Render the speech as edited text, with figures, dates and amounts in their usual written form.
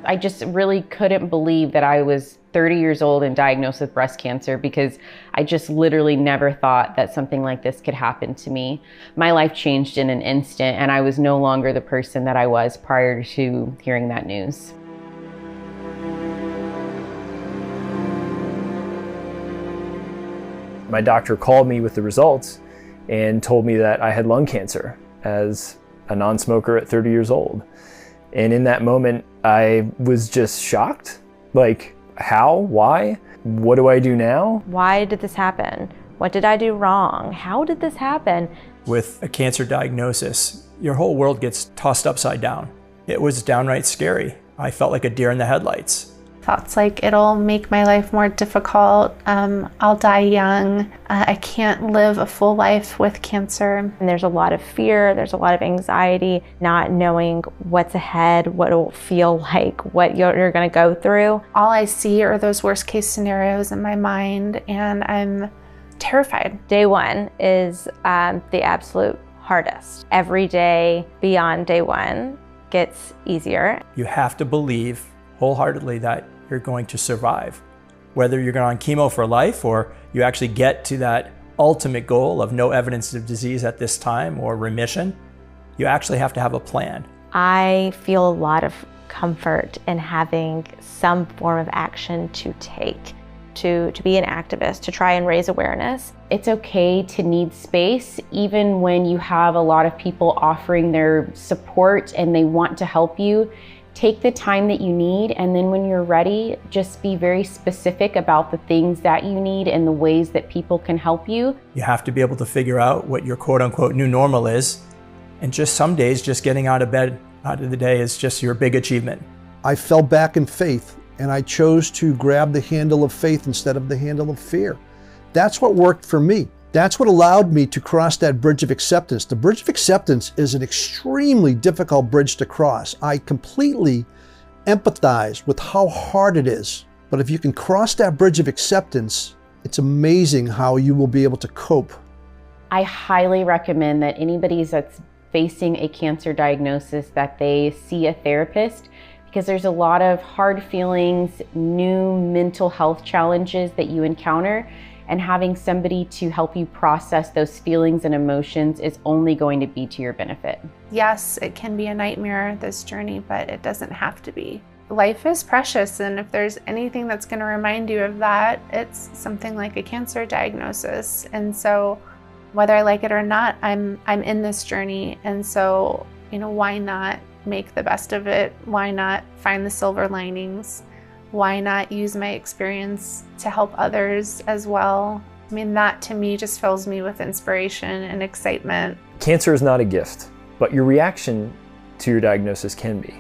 I just really couldn't believe that I was 30 years old and diagnosed with breast cancer, because I just literally never thought that something like this could happen to me. My life changed in an instant, and I was no longer the person that I was prior to hearing that news. My doctor called me with the results and told me that I had lung cancer as a non-smoker at 30 years old. And in that moment, I was just shocked. Like, how? Why? What do I do now? Why did this happen? What did I do wrong? How did this happen? With a cancer diagnosis, your whole world gets tossed upside down. It was downright scary. I felt like a deer in the headlights. Thoughts like it'll make my life more difficult, I'll die young, I can't live a full life with cancer. And there's a lot of fear, there's a lot of anxiety, not knowing what's ahead, what it will feel like, what you're gonna go through. All I see are those worst case scenarios in my mind, and I'm terrified. Day one is the absolute hardest. Every day beyond day one gets easier. You have to believe wholeheartedly that you're going to survive. Whether you're going on chemo for life or you actually get to that ultimate goal of no evidence of disease at this time or remission, you actually have to have a plan. I feel a lot of comfort in having some form of action to take, to be an activist, to try and raise awareness. It's okay to need space, even when you have a lot of people offering their support and they want to help you. Take the time that you need, and then when you're ready, just be very specific about the things that you need and the ways that people can help you. You have to be able to figure out what your quote-unquote new normal is, and just some days, just getting out of bed out of the day is just your big achievement. I fell back in faith, and I chose to grab the handle of faith instead of the handle of fear. That's what worked for me. That's what allowed me to cross that bridge of acceptance. The bridge of acceptance is an extremely difficult bridge to cross. I completely empathize with how hard it is. But if you can cross that bridge of acceptance, it's amazing how you will be able to cope. I highly recommend that anybody that's facing a cancer diagnosis, that they see a therapist, because there's a lot of hard feelings, new mental health challenges that you encounter. And having somebody to help you process those feelings and emotions is only going to be to your benefit. Yes, it can be a nightmare, this journey, but it doesn't have to be. Life is precious, and if there's anything that's going to remind you of that, it's something like a cancer diagnosis. And so whether I like it or not, I'm in this journey, and so, why not make the best of it? Why not find the silver linings? Why not use my experience to help others as well? I mean, that to me just fills me with inspiration and excitement. Cancer is not a gift, but your reaction to your diagnosis can be.